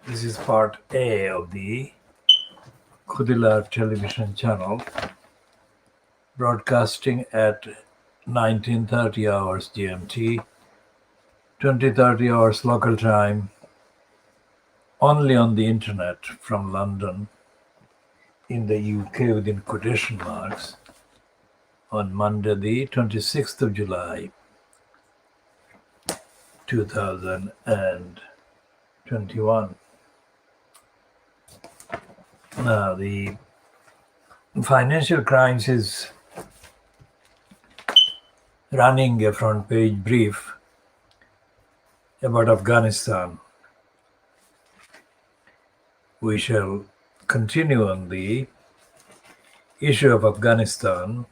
This is part A of the KhoodeelaarTV television channel, broadcasting at 1930 hours GMT, 2030 hours local time, only on the internet from London in the UK within quotation marks, on Monday the 26th of July 2021. Now, the financial crimes is running a front page brief about Afghanistan. We shall continue on the issue of Afghanistan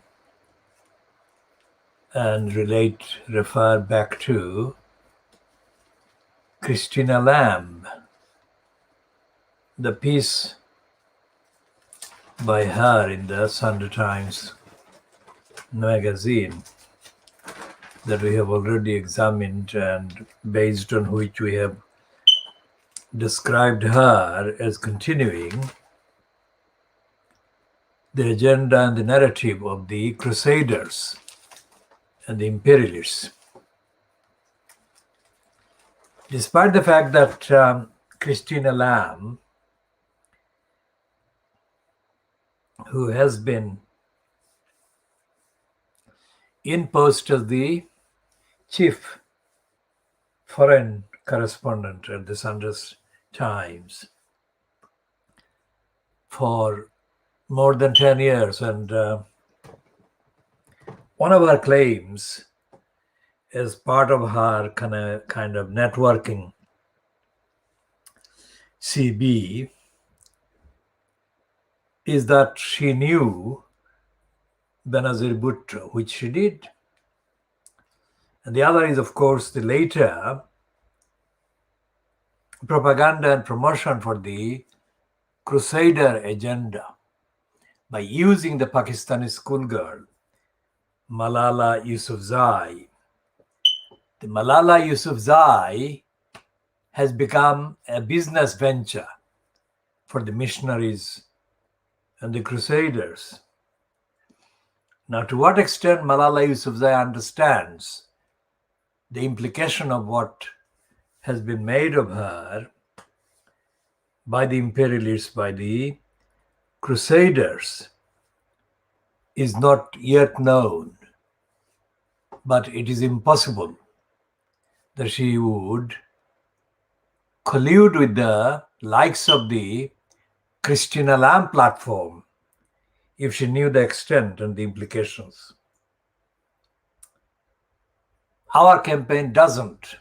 and refer back to Christina Lamb, the piece by her in the Sunday Times magazine that we have already examined and based on which we have described her as continuing the agenda and the narrative of the Crusaders and the Imperialists. Despite the fact that Christina Lamb, who has been in post as the chief foreign correspondent at the Sunday Times for more than 10 years, and one of her claims as part of her kind of networking CB is that she knew Benazir Bhutto, which she did. And the other is, of course, the later propaganda and promotion for the Crusader agenda by using the Pakistani schoolgirl, Malala Yousafzai. The Malala Yousafzai has become a business venture for the missionaries and the Crusaders. Now, to what extent Malala Yousafzai understands the implication of what has been made of her by the imperialists, by the Crusaders, is not yet known. But it is impossible that she would collude with the likes of the Christina Lamb platform if she knew the extent and the implications. Our campaign doesn't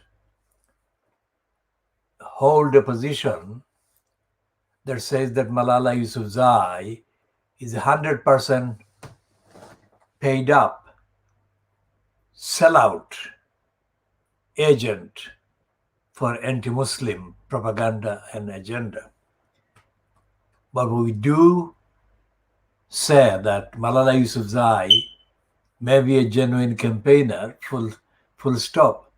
hold a position that says that Malala Yousafzai is 100% paid up, sellout agent for anti-Muslim propaganda and agenda. But we do say that Malala Yousafzai may be a genuine campaigner, full stop.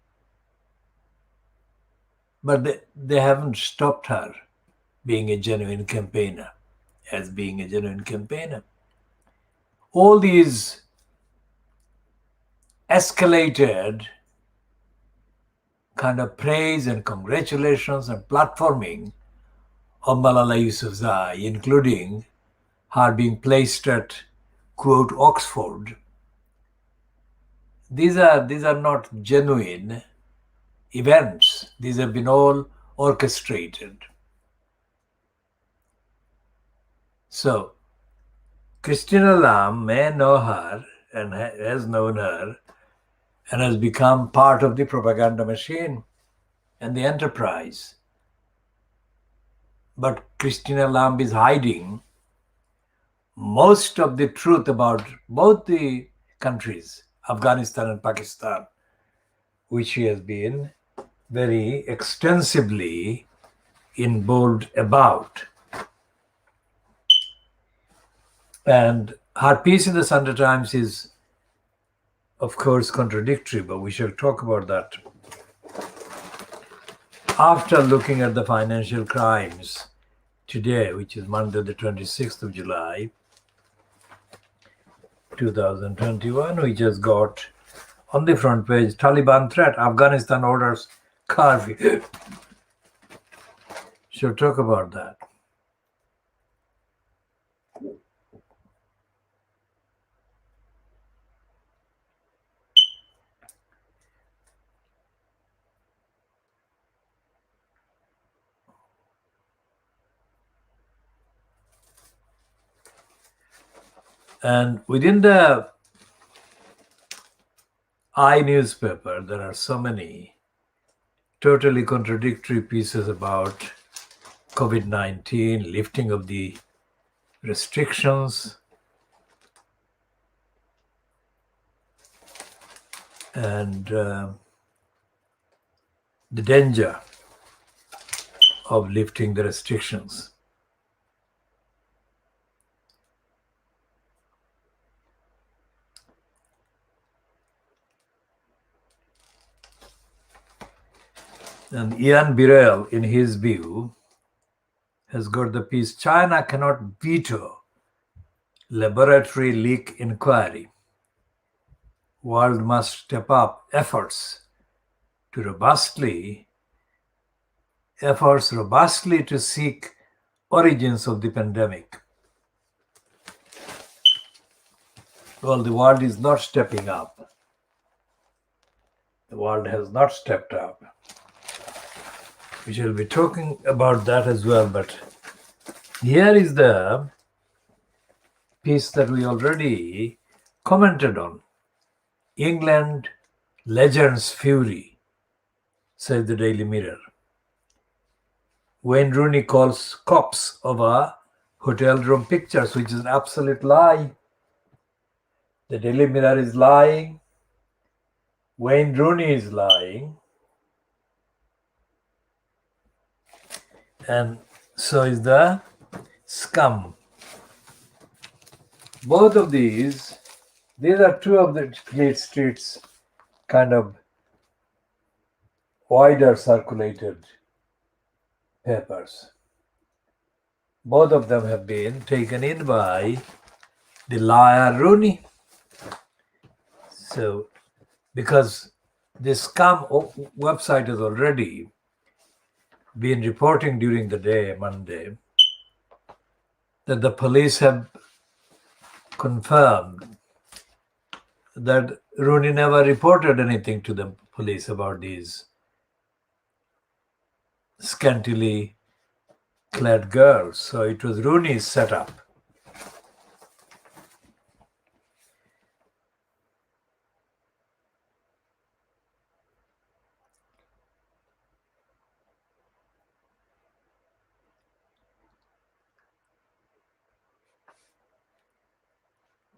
But they haven't stopped her being a genuine campaigner, as being a genuine campaigner. All these escalated kind of praise and congratulations and platforming of Malala Yousafzai, including her being placed at, quote, Oxford. These are not genuine events. These have been all orchestrated. So, Christina Lamb may know her and has known her and has become part of the propaganda machine and the enterprise. But Christina Lamb is hiding most of the truth about both the countries, Afghanistan and Pakistan, which she has been very extensively in bold about. And her piece in the Sunday Times is, of course, contradictory, but we shall talk about that. after looking at the financial crimes today, which is Monday, the 26th of July, 2021, we just got on the front page, Taliban threat, Afghanistan orders curfew. Should talk about that. And within the I newspaper, there are so many totally contradictory pieces about COVID-19, lifting of the restrictions, and the danger of lifting the restrictions. And Ian Birrell, in his view, has got the piece, China cannot veto laboratory leak inquiry. World must step up efforts robustly to seek origins of the pandemic. Well, the world is not stepping up. The world has not stepped up. We shall be talking about that as well, but here is the piece that we already commented on. England legends fury, says the Daily Mirror. Wayne Rooney calls cops over hotel room pictures, which is an absolute lie. The Daily Mirror is lying. Wayne Rooney is lying. And so is the scum. Both of these are two of the Gate Street's kind of wider circulated papers. Both of them have been taken in by the liar Rooney. So, because this scum website has already been reporting during the day, Monday, that the police have confirmed that Rooney never reported anything to the police about these scantily clad girls. So it was Rooney's setup.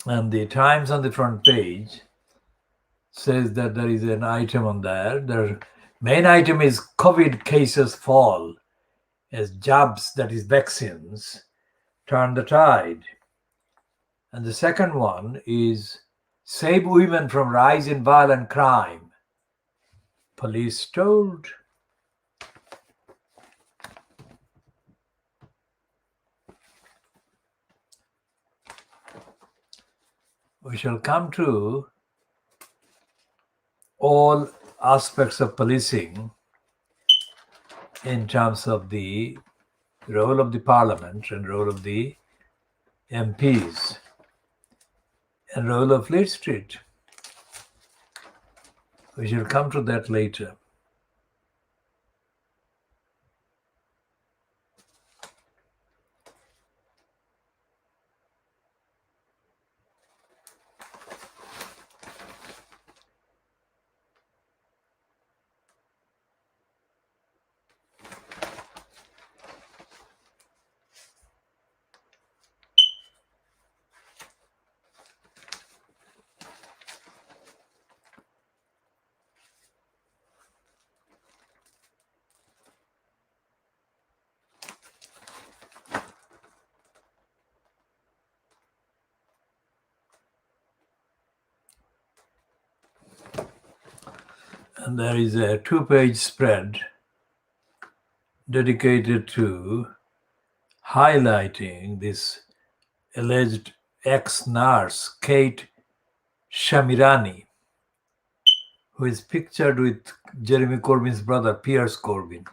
And the Times on the front page says that there is an item on there. The main item is COVID cases fall as jabs, that is vaccines, turn the tide. And the second one is save women from rise in violent crime. Police told. We shall come to all aspects of policing in terms of the role of the parliament and role of the MPs and role of Fleet Street. We shall come to that later. And there is a 2-page spread dedicated to highlighting this alleged ex-nurse, Kate Shamirani, who is pictured with Jeremy Corbyn's brother, Piers Corbyn,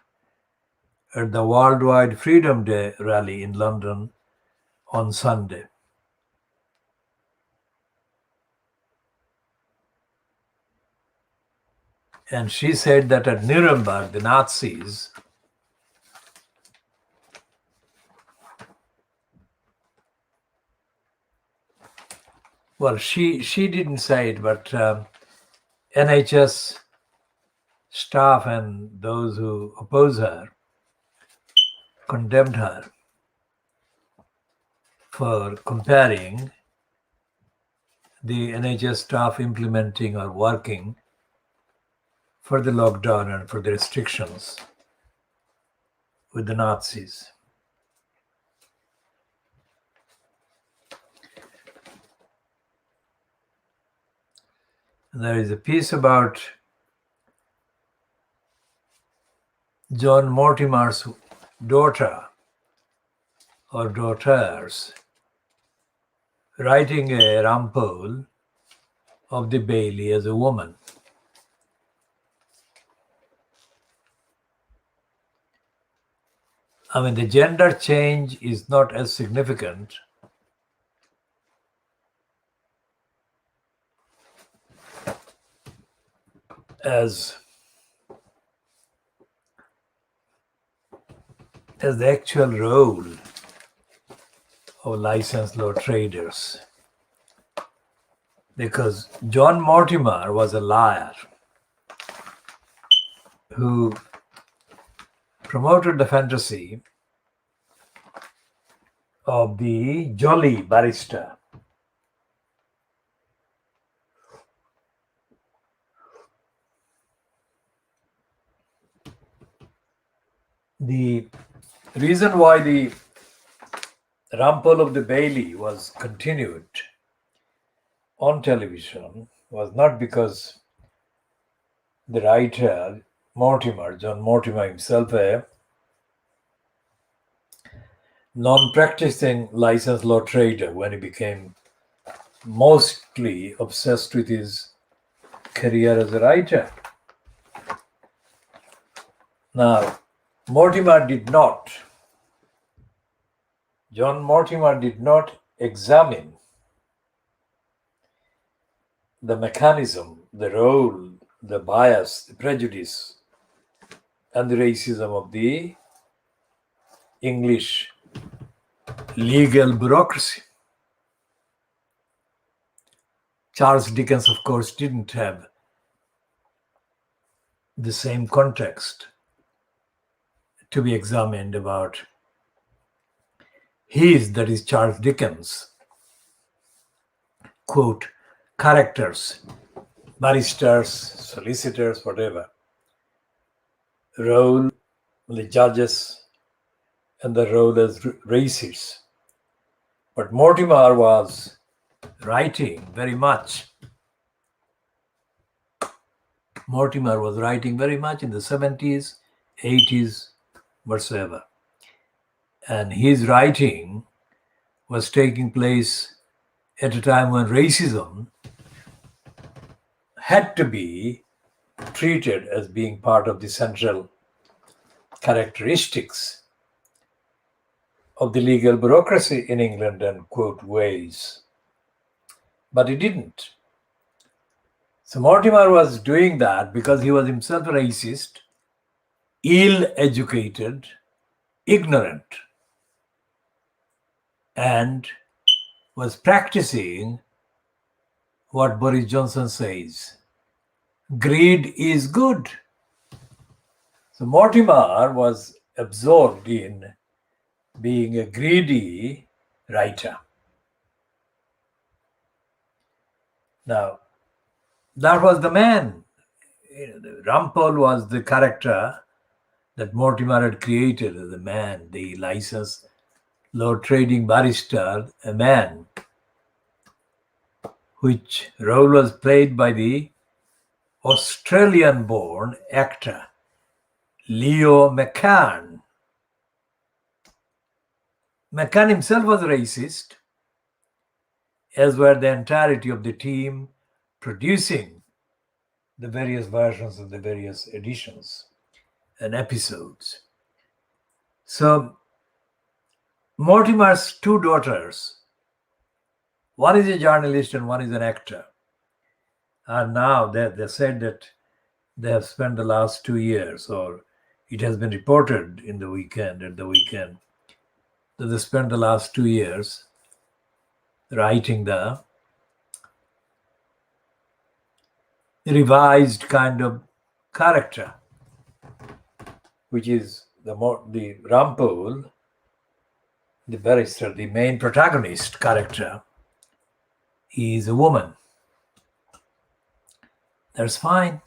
at the Worldwide Freedom Day rally in London on Sunday. And she said that at Nuremberg, the Nazis well, she didn't say it, but NHS staff and those who oppose her condemned her for comparing the NHS staff implementing or working for the lockdown and for the restrictions with the Nazis. There is a piece about John Mortimer's daughter or daughters writing a rumpole of the Bailey as a woman. I mean, the gender change is not as significant as the actual role of licensed law traders. Because John Mortimer was a liar who promoted the fantasy of the jolly barrister. The reason why the rumpole of the Bailey was continued on television was not because the writer Mortimer, John Mortimer himself, a non-practicing licensed law trader when he became mostly obsessed with his career as a writer. Now, John Mortimer did not examine the mechanism, the role, the bias, the prejudice, and the racism of the English legal bureaucracy. Charles Dickens, of course, didn't have the same context to be examined about his, that is Charles Dickens, quote, characters, barristers, solicitors, whatever, role, the judges, and the role as racists. But Mortimer was writing very much. Mortimer was writing very much in the 70s, 80s, whatsoever. And his writing was taking place at a time when racism had to be treated as being part of the central characteristics of the legal bureaucracy in England and, quote, Wales. But he didn't. So Mortimer was doing that because he was himself a racist, ill-educated, ignorant, and was practicing what Boris Johnson says. Greed is good. So Mortimer was absorbed in being a greedy writer. Now, that was the man. The rumpole was the character that Mortimer had created as a man, the licensed law trading barrister, a man, which role was played by the Australian-born actor Leo McCann, McCann himself was racist, as were the entirety of the team producing the various versions of the various editions and episodes. So Mortimer's two daughters, one is a journalist and one is an actor, and now they said that they have spent the last 2 years, or it has been reported at the weekend, that they spent the last 2 years writing the revised kind of character, which is the Rampol, the barrister, the main protagonist character, is a woman. That's fine.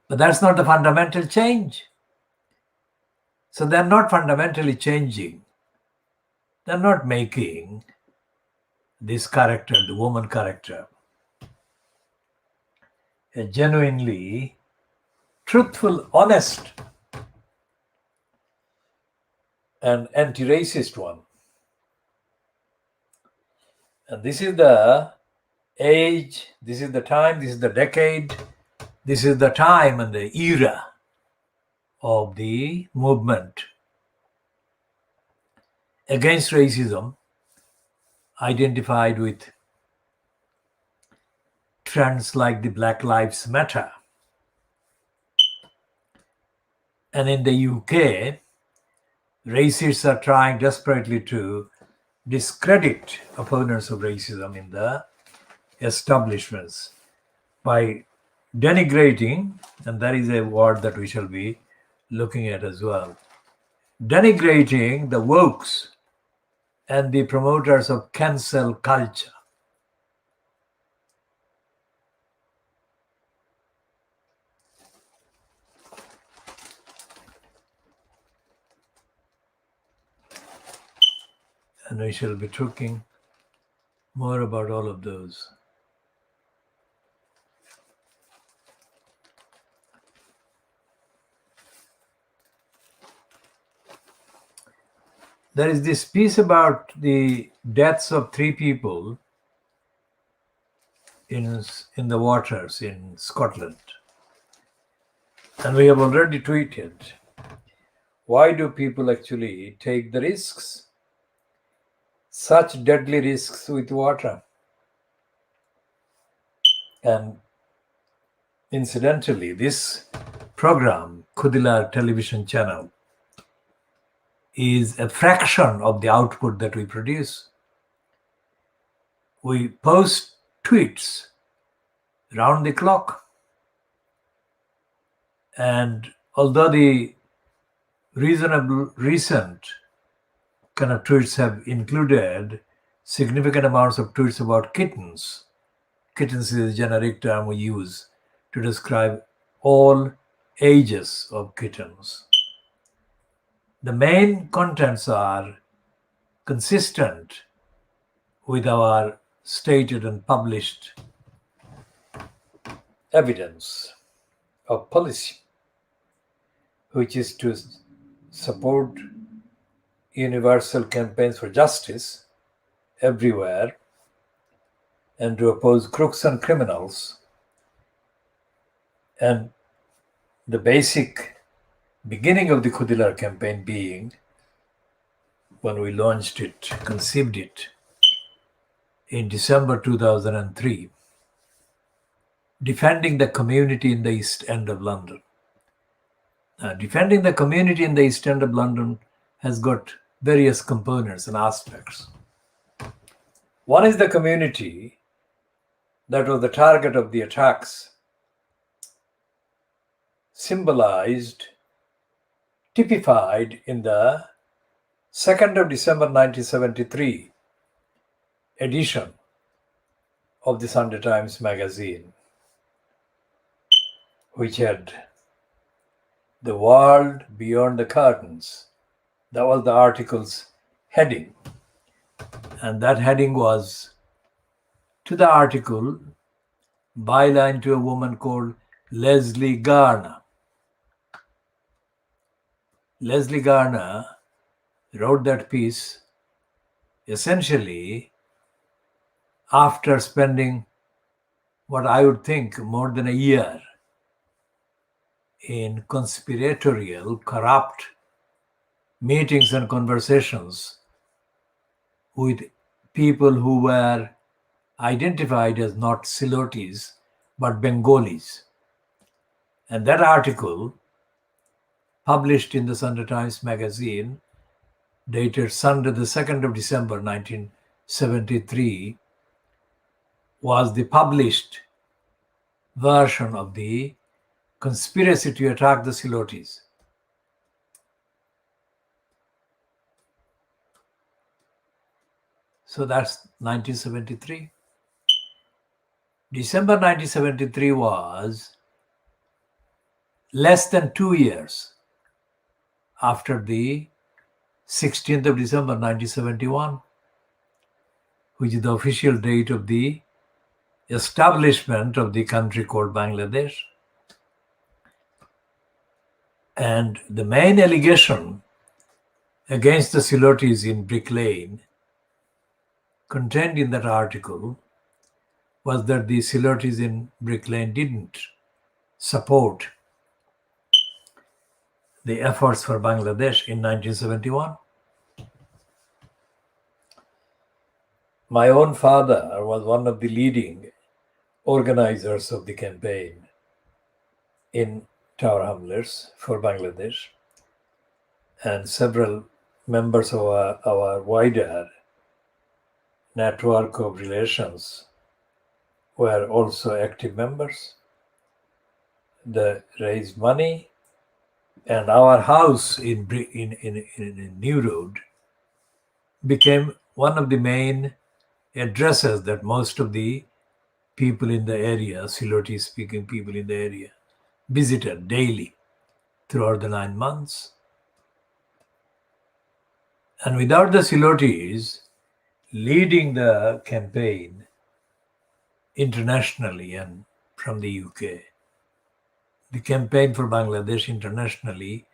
But that's not the fundamental change. So they're not fundamentally changing. They're not making this character, the woman character, a genuinely truthful, honest, and anti-racist one. And this is the age, this is the time, this is the decade, this is the time and the era of the movement against racism, identified with trends like the Black Lives Matter. And in the UK, racists are trying desperately to discredit opponents of racism in the establishments by denigrating, and that is a word that we shall be looking at as well, denigrating the wokes and the promoters of cancel culture. And we shall be talking more about all of those. There is this piece about the deaths of 3 people in the waters in Scotland. And we have already tweeted, why do people actually take the risks? Such deadly risks with water. And incidentally, this program, Khoodeelaar television channel, is a fraction of the output that we produce. We post tweets round the clock. And although the reasonable recent kind of tweets have included significant amounts of tweets about kittens. Kittens is a generic term we use to describe all ages of kittens. The main contents are consistent with our stated and published evidence of policy, which is to support universal campaigns for justice everywhere and to oppose crooks and criminals. And the basic beginning of the Khoodeelaar campaign being, when we launched it, conceived it in December 2003, defending the community in the East End of London. Defending the community in the East End of London has got various components and aspects. One is the community that was the target of the attacks, symbolized, typified in the 2nd of December 1973 edition of the Sunday Times magazine, which had "The World Beyond the Curtains." That was the article's heading. And that heading was, to the article, byline to a woman called Leslie Garner. Leslie Garner wrote that piece essentially after spending what I would think more than a year in conspiratorial, corrupt meetings and conversations with people who were identified as not Silotis but Bengalis. And that article, published in the Sunday Times magazine, dated Sunday, the 2nd of December 1973, was the published version of the conspiracy to attack the Silotis. So that's 1973. December 1973 was less than 2 years after the 16th of December 1971, which is the official date of the establishment of the country called Bangladesh. And the main allegation against the Silotis in Brick Lane contained in that article was that the Silotis in Brick Lane didn't support the efforts for Bangladesh in 1971. My own father was one of the leading organizers of the campaign in Tower Hamlets for Bangladesh, and several members of our wider network of relations were also active members. They raised money, and our house in New Road became one of the main addresses that most of the people in the area, Siloti speaking people in the area, visited daily throughout the 9 months. And without the Silotis leading the campaign internationally and from the UK, the campaign for Bangladesh internationally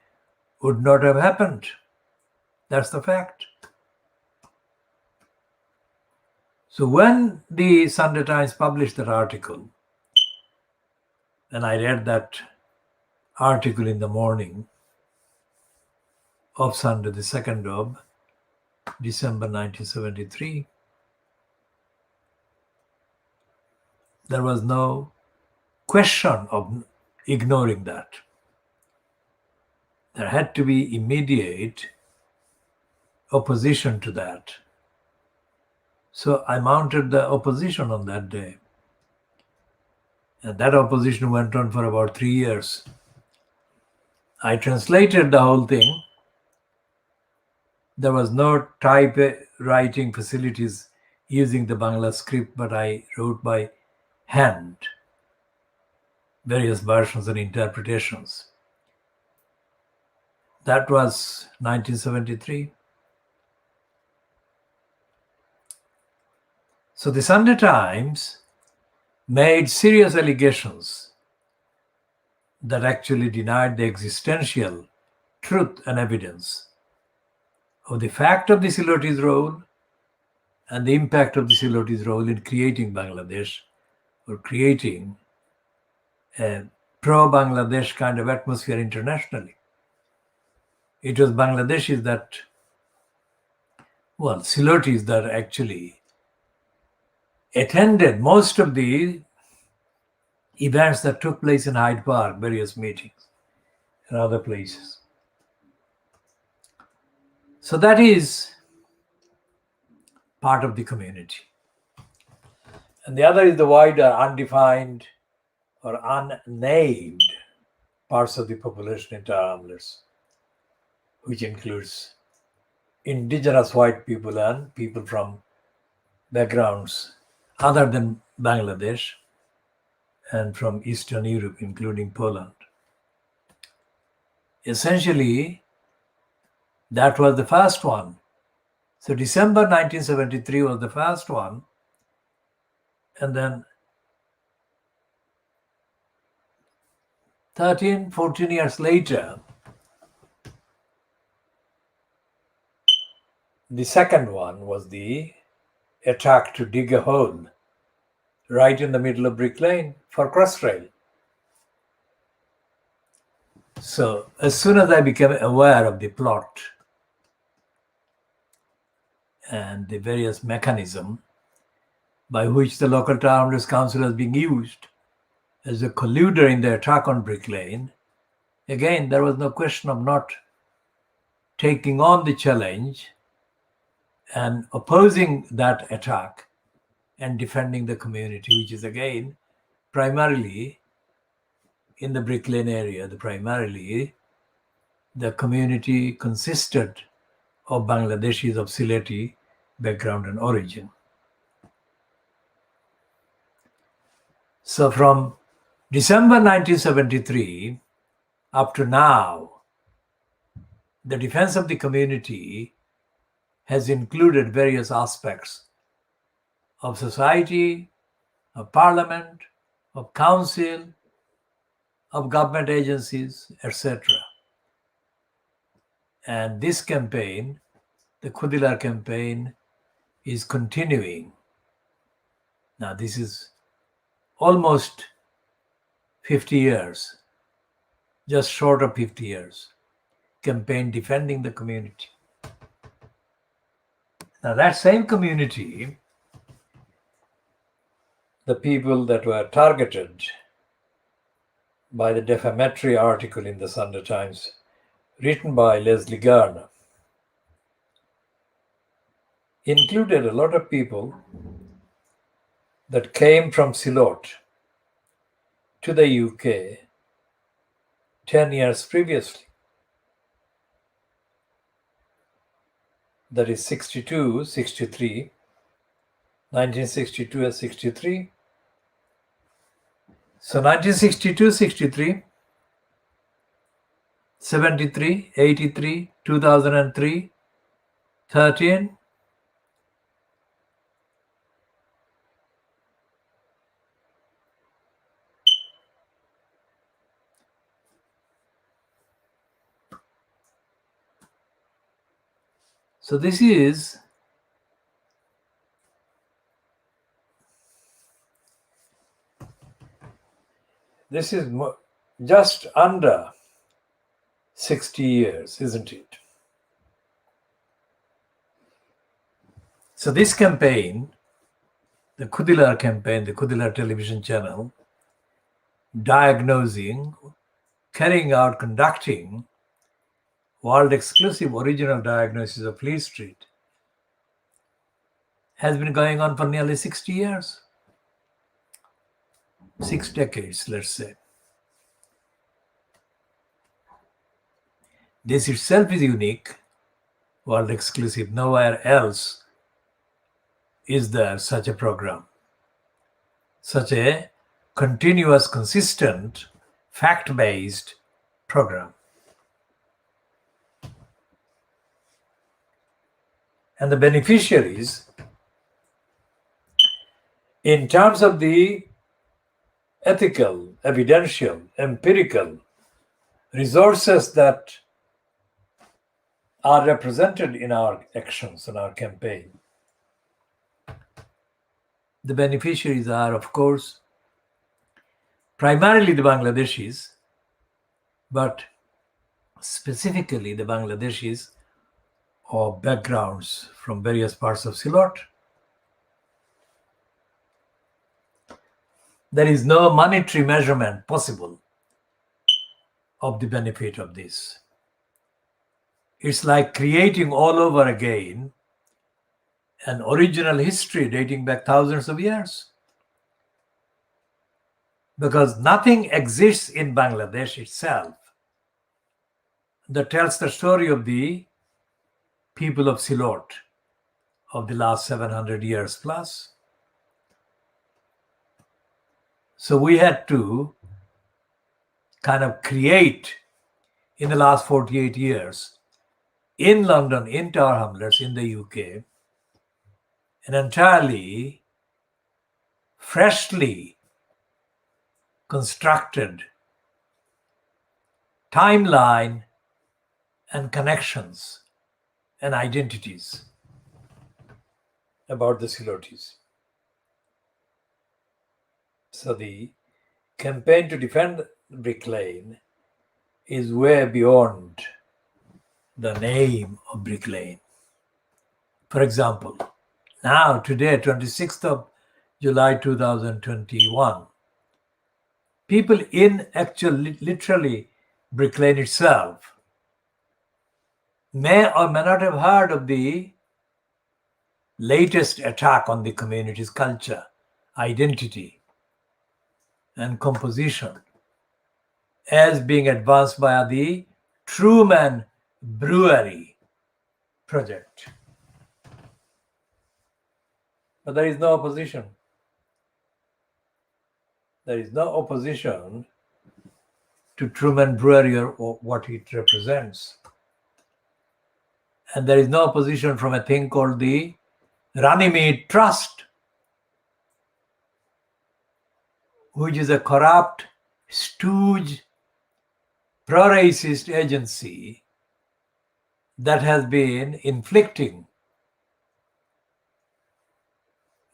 would not have happened. That's the fact. So when the Sunday Times published that article, and I read that article in the morning of Sunday, the 2nd of December 1973, there was no question of ignoring that. There had to be immediate opposition to that. So I mounted the opposition on that day. And that opposition went on for about 3 years. I translated the whole thing. There was no typewriting facilities using the Bangla script, but I wrote by hand various versions and interpretations. That was 1973. So the Sunday Times made serious allegations that actually denied the existential truth and evidence of the fact of the Silotis' role and the impact of the Silotis' role in creating Bangladesh, or creating a pro-Bangladesh kind of atmosphere internationally. It was Bangladeshis that, Silotis that actually attended most of the events that took place in Hyde Park, various meetings and other places. So that is part of the community. And the other is the wider, undefined or unnamed parts of the population in Tower Hamlets, which includes indigenous white people and people from backgrounds other than Bangladesh and from Eastern Europe, including Poland. Essentially, that was the first one. So December 1973 was the first one. And then 13, 14 years later, The second one was the attack to dig a hole right in the middle of Brick Lane for Crossrail. So as soon as I became aware of the plot and the various mechanism by which the local town owners council was being used as a colluder in the attack on Brick Lane, again, there was no question of not taking on the challenge and opposing that attack and defending the community, which is again primarily in the Brick Lane area. Primarily, the community consisted of Bangladeshis of Sylheti background and origin. So from December 1973 up to now, the defense of the community has included various aspects of society, of parliament, of council, of government agencies, etc. And this campaign, the Khoodeelaar campaign, is continuing. Now, this is almost 50 years, just short of 50 years, campaign defending the community. Now, that same community, the people that were targeted by the defamatory article in the Sunday Times written by Leslie Garner, included a lot of people that came from Ceylon to the UK 10 years previously. That is 62, 63, 1962 and 63. So 1962, 63, 73, 83, 2003, 13, so this is just under 60 years, isn't it? So this campaign, the Khoodeelaar campaign, the Khoodeelaar television channel, diagnosing, carrying out, conducting world exclusive original diagnosis of Fleet Street, has been going on for nearly 60 years. 6 decades, let's say. This itself is unique, world exclusive. Nowhere else is there such a program, such a continuous, consistent, fact-based program. And the beneficiaries, in terms of the ethical, evidential, empirical resources that are represented in our actions and our campaign, the beneficiaries are, of course, primarily the Bangladeshis, but specifically the Bangladeshis of backgrounds from various parts of Ceylon. There is no monetary measurement possible of the benefit of this. It's like creating all over again an original history dating back thousands of years. Because nothing exists in Bangladesh itself that tells the story of the people of Ceylon of the last 700 years plus. So we had to kind of create, in the last 48 years, in London, in Tower Hamlets, in the UK, an entirely freshly constructed timeline and connections and identities about the Silotes. So the campaign to defend Brick Lane is way beyond the name of Brick Lane. For example, now today, 26th of July 2021, people in actually literally Brick Lane itself may or may not have heard of the latest attack on the community's culture, identity, and composition as being advanced by the Truman Brewery project. But there is no opposition. There is no opposition to Truman Brewery or what it represents. And there is no opposition from a thing called the Runnymede Trust, which is a corrupt, stooge, pro-racist agency that has been inflicting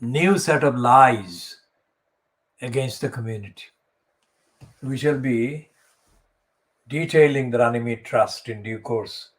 new set of lies against the community. We shall be detailing the Runnymede Trust in due course.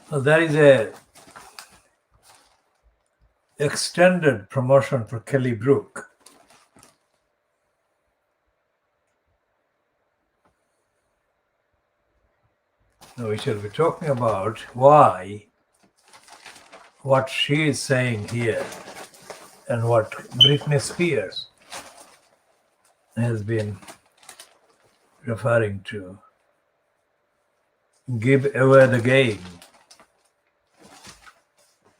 So there is a extended promotion for Kelly Brook. Now we shall be talking about why what she is saying here and what Britney Spears has been referring to. Give away the game.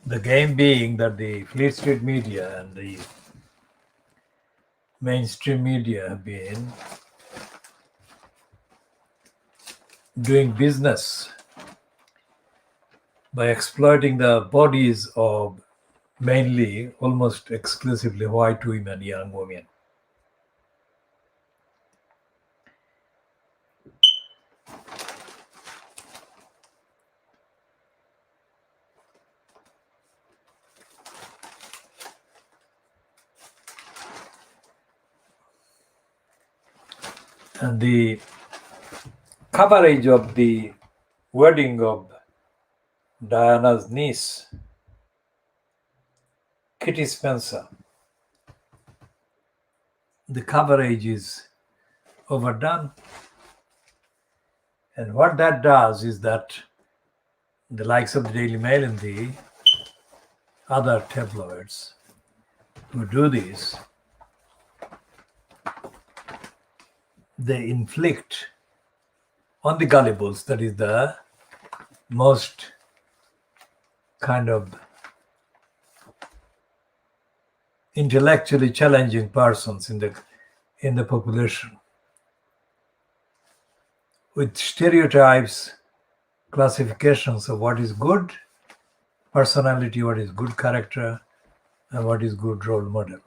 The game being that the Fleet Street media and the mainstream media have been doing business by exploiting the bodies of mainly, almost exclusively white women, young women. And the coverage of the wedding of Diana's niece, Kitty Spencer, the coverage is overdone. And what that does is that the likes of the Daily Mail and the other tabloids who do this, they inflict on the gullibles, that is the most kind of intellectually challenging persons in the population, with stereotypes, classifications of what is good personality, what is good character, and what is good role model.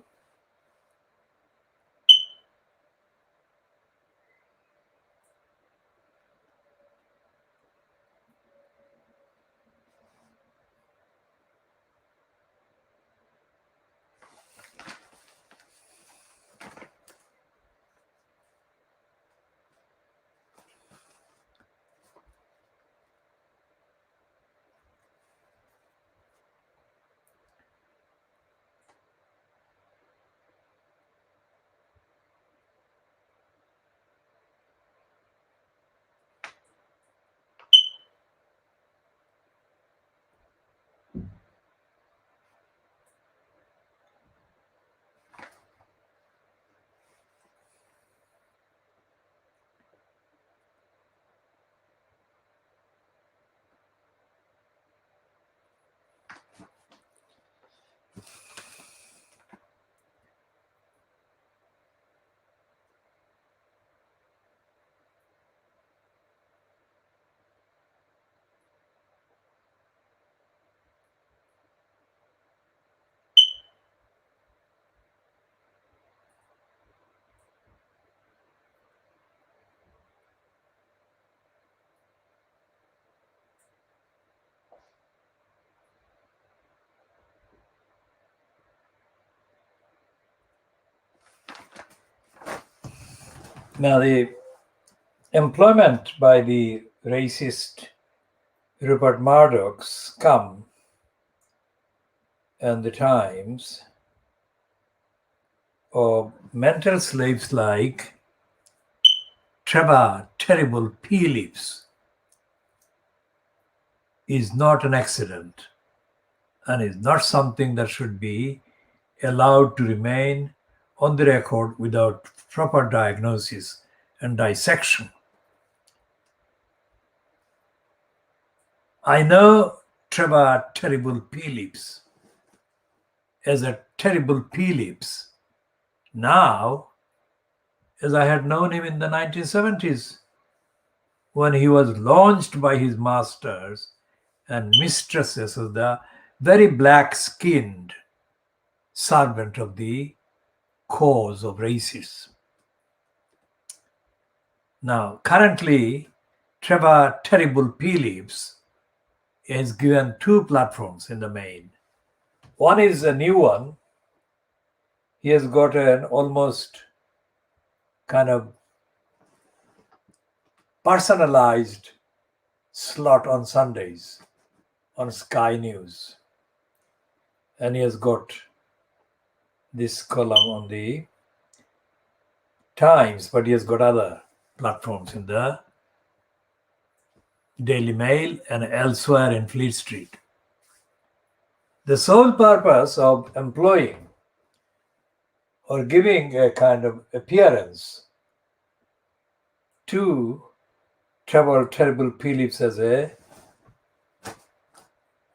Now, the employment by the racist Rupert Murdoch's scum and the Times of mental slaves like Trevor Terrible Peelips is not an accident and is not something that should be allowed to remain on the record without proper diagnosis and dissection. I know Trevor Terrible Peelips as a terrible Peelips now as I had known him in the 1970s when he was launched by his masters and mistresses as the very black-skinned servant of the cause of racism. Now, currently, Trevor Terrible Peelips has given two platforms in the main. One is a new one. He has got an almost kind of personalized slot on Sundays on Sky News. And he has got this column on the Times, but he has got other platforms in the Daily Mail and elsewhere in Fleet Street. The sole purpose of employing or giving a kind of appearance to Trevor Terrible Peelips as a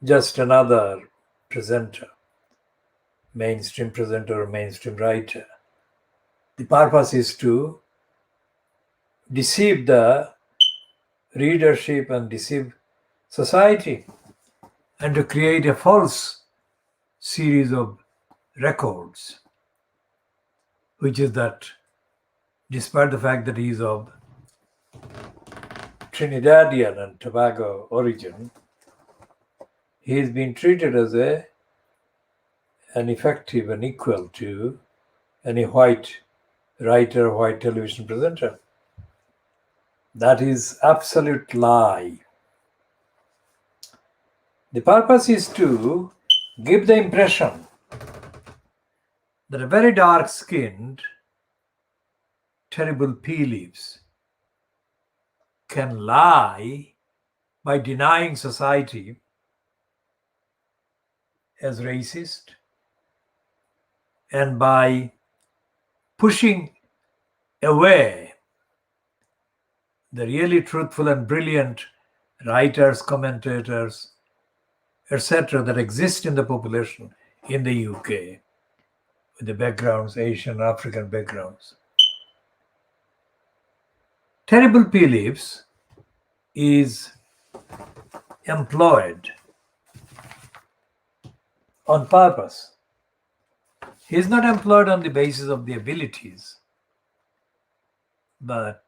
just another presenter, mainstream presenter or mainstream writer. The purpose is to deceive the readership and deceive society and to create a false series of records, which is that despite the fact that he is of Trinidadian and Tobago origin, he is being treated as an effective and equal to any white writer, white television presenter. That is absolute lie. The purpose is to give the impression that a very dark-skinned, terrible Peelips can lie by denying society as racist and by pushing away the really truthful and brilliant writers, commentators, etc. that exist in the population in the UK with the backgrounds, Asian, African backgrounds. Terrible Peelips is employed on purpose He is not employed on the basis of the abilities, but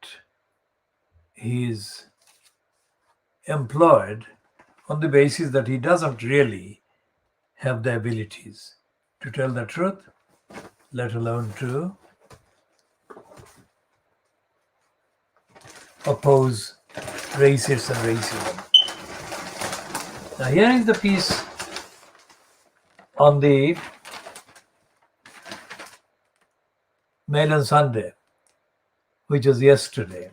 he is employed on the basis that he doesn't really have the abilities to tell the truth, let alone to oppose racists and racism. Now here is the piece on the Mail on Sunday, which was yesterday.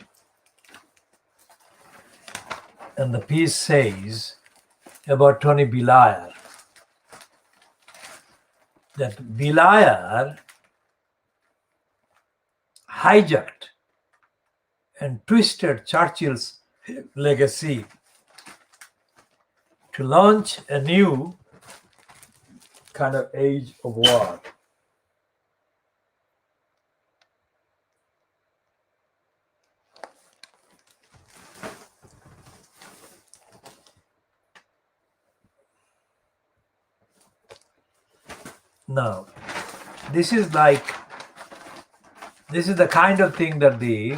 And the piece says about Tony Blair that Blair hijacked and twisted Churchill's legacy to launch a new kind of age of war. Now, this is the kind of thing that the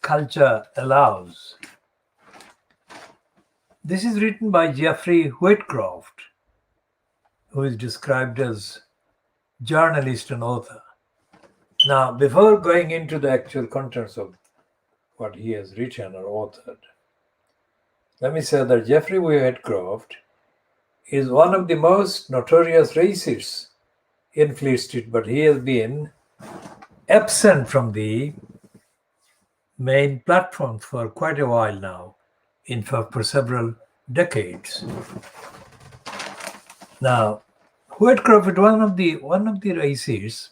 culture allows. This is written by Geoffrey Whitcroft, who is described as journalist and author. Now, before going into the actual contents of what he has written or authored, let me say that Geoffrey Whitcroft is one of the most notorious racists in Fleet Street, but he has been absent from the main platform for quite a while now, in fact for several decades. Now, Whitcroft is one of the racists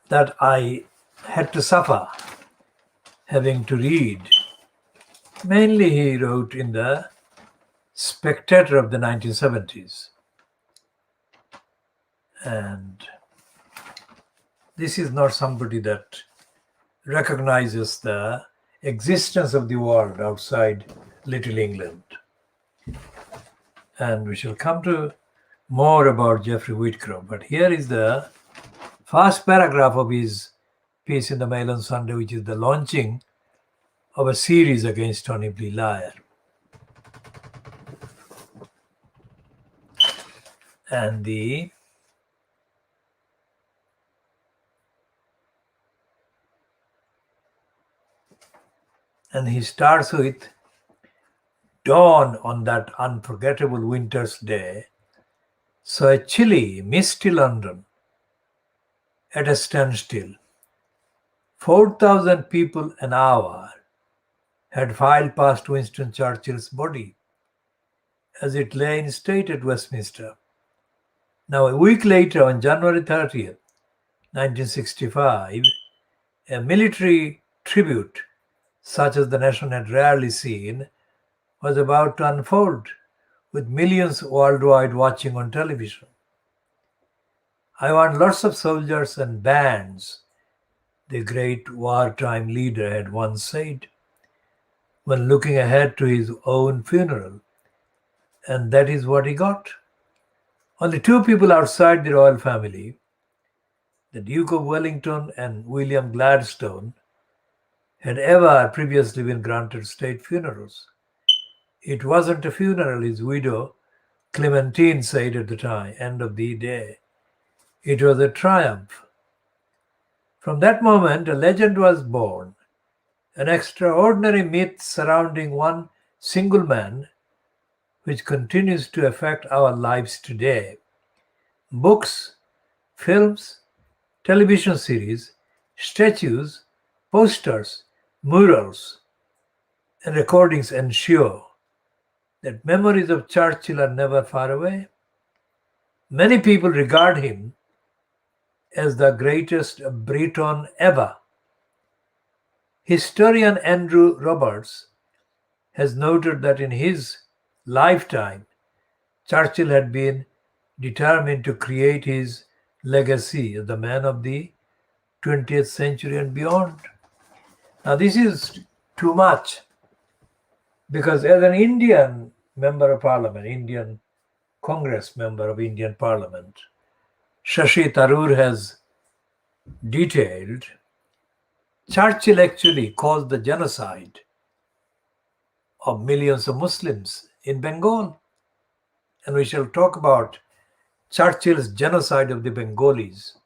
that I had to suffer having to read. Mainly he wrote in the Spectator of the 1970s. And this is not somebody that recognizes the existence of the world outside Little England. And we shall come to more about Geoffrey Whitcroft. But here is the first paragraph of his piece in the Mail on Sunday, which is the launching of a series against Tony Blair. And he starts with, dawn on that unforgettable winter's day saw a chilly, misty London at a standstill. 4,000 people an hour had filed past Winston Churchill's body as it lay in state at Westminster. Now, a week later, on January 30th, 1965, a military tribute, such as the nation had rarely seen, was about to unfold, with millions worldwide watching on television. I want lots of soldiers and bands, the great wartime leader had once said, when looking ahead to his own funeral. And that is what he got. Only two people outside the royal family, the Duke of Wellington and William Gladstone, had ever previously been granted state funerals. It wasn't a funeral, his widow Clementine said at the time, end of the day. It was a triumph. From that moment, a legend was born, an extraordinary myth surrounding one single man, which continues to affect our lives today. Books, films, television series, statues, posters, murals, and recordings ensure that memories of Churchill are never far away. Many people regard him as the greatest Briton ever. Historian Andrew Roberts has noted that in his lifetime, Churchill had been determined to create his legacy as the man of the 20th century and beyond. Now, this is too much, because as an Indian member of parliament, Indian Congress member of Indian Parliament, Shashi Tharoor, has detailed, Churchill actually caused the genocide of millions of Muslims in Bengal. And we shall talk about Churchill's genocide of the Bengalis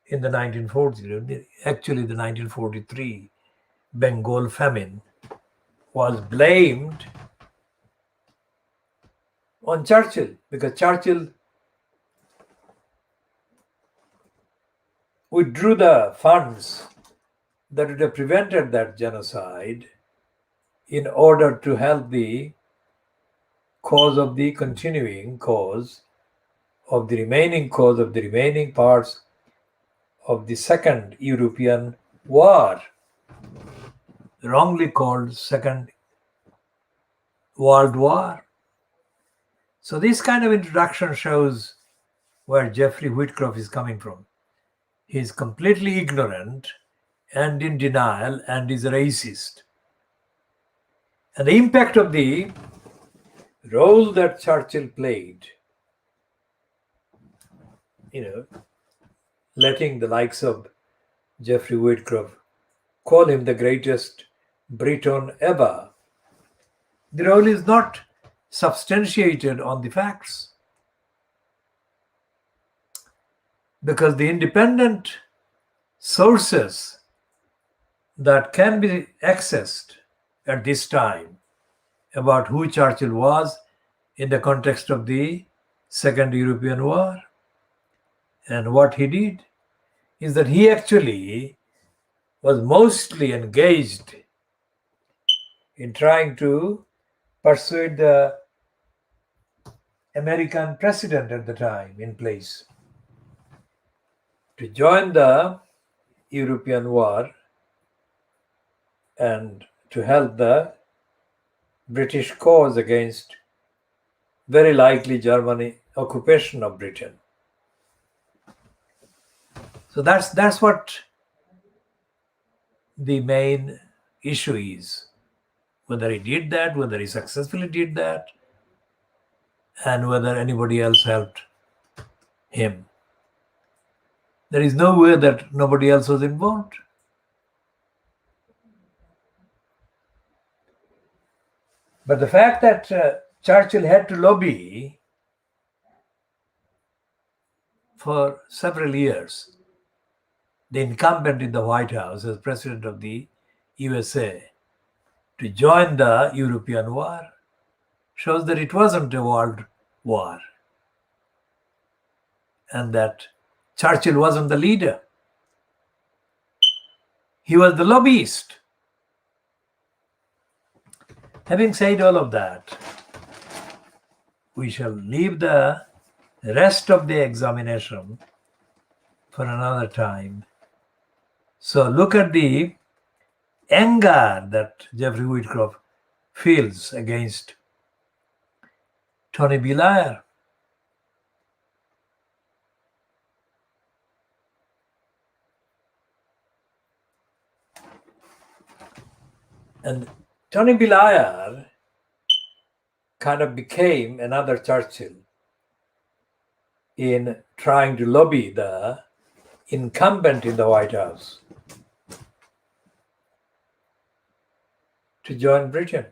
in the 1940s. Actually, the 1943 Bengal famine was blamed on Churchill because Churchill withdrew the funds that would have prevented that genocide in order to help the cause of the continuing cause of the remaining parts of the Second European War, wrongly called Second World War. So this kind of introduction shows where Geoffrey Whitcroft is coming from. He is completely ignorant and in denial and is a racist. And the impact of the role that Churchill played, letting the likes of Geoffrey Whitcroft call him the greatest Briton ever, the role is not substantiated on the facts. Because the independent sources that can be accessed at this time about who Churchill was in the context of the Second European War and what he did is that he actually was mostly engaged in trying to persuade the American president at the time in place to join the European War and to help the British cause against very likely Germany occupation of Britain. So that's what the main issue is. Whether he did that, whether he successfully did that, and whether anybody else helped him. There is no way that nobody else was involved. But the fact that Churchill had to lobby for several years the incumbent in the White House as president of the USA to join the European War shows that it wasn't a world war and that Churchill wasn't the leader. He was the lobbyist. Having said all of that, we shall leave the rest of the examination for another time. So look at the anger that Geoffrey Whitcroft feels against Tony Blair. And Tony Blair kind of became another Churchill in trying to lobby the incumbent in the White House to join Britain.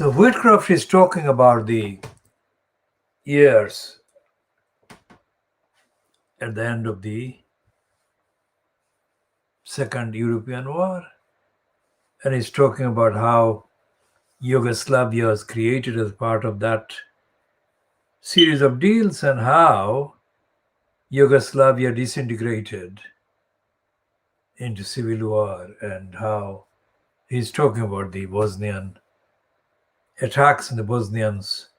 So Whitcroft is talking about the years at the end of the Second European War. And he's talking about how Yugoslavia was created as part of that series of deals and how Yugoslavia disintegrated into civil war, and how he's talking about the Bosnian attacks on the Bosnians,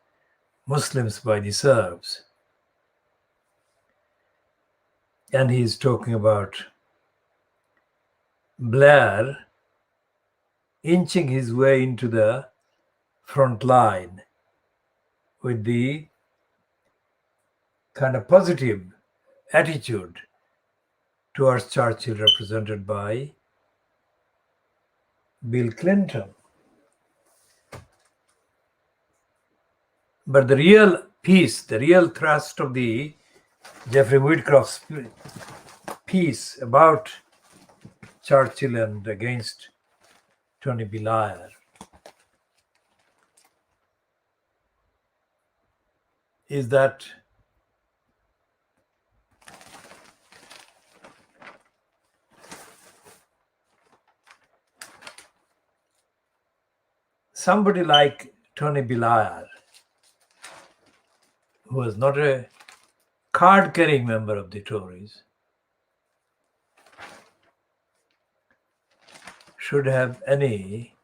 Muslims by the Serbs. And he's talking about Blair inching his way into the front line with the kind of positive attitude towards Churchill represented by Bill Clinton. But the real piece, the real thrust of the Geoffrey Whitcroft's piece about Churchill and against Tony Blair is that somebody like Tony Blair, who was not a card-carrying member of the Tories, should have any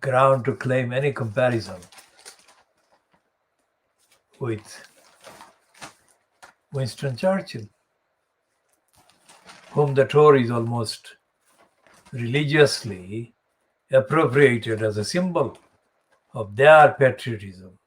ground to claim any comparison with Winston Churchill, whom the Tories almost religiously appropriated as a symbol of their patriotism.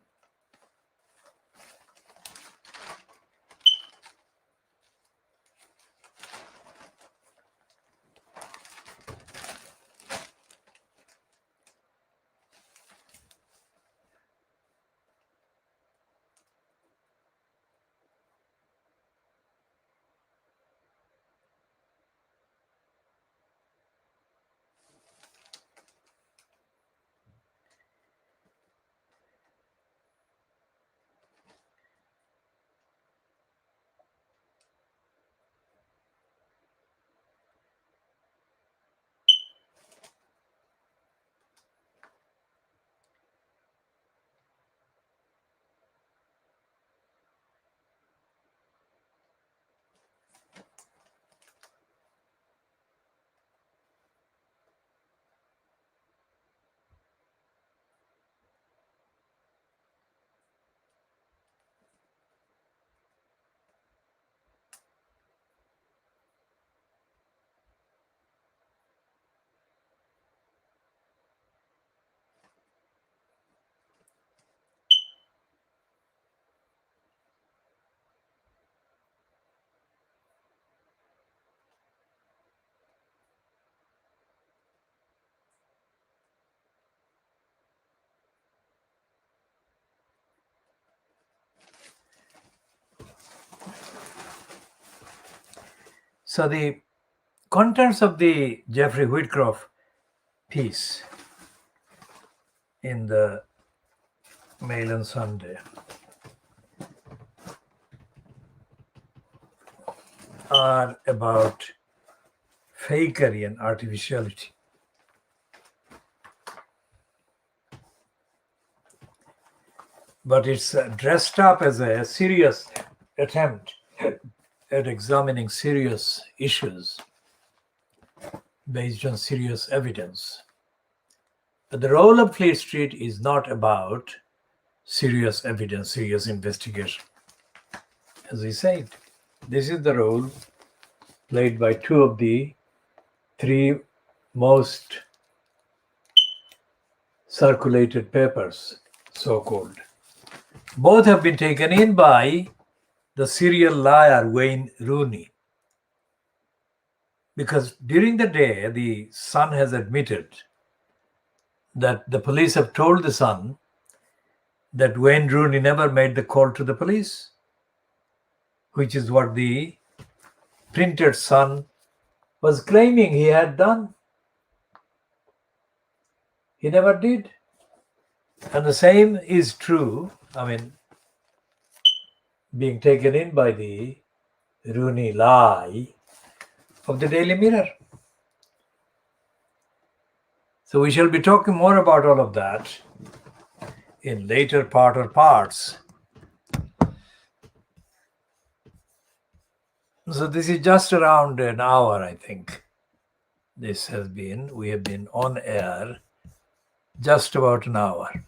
So the contents of the Geoffrey Whitcroft piece in the Mail on Sunday are about fakery and artificiality. But it's dressed up as a serious attempt at examining serious issues based on serious evidence. But the role of Fleet Street is not about serious evidence, serious investigation. As I said, this is the role played by two of the three most circulated papers, so-called. Both have been taken in by the serial liar Wayne Rooney. Because during the day, the Sun has admitted that the police have told the Sun that Wayne Rooney never made the call to the police, which is what the printed Sun was claiming he had done. He never did. And the same is true, being taken in by the Rooney lie of the Daily Mirror. So we shall be talking more about all of that in later parts. So this is just around an hour, I think. We have been on air just about an hour.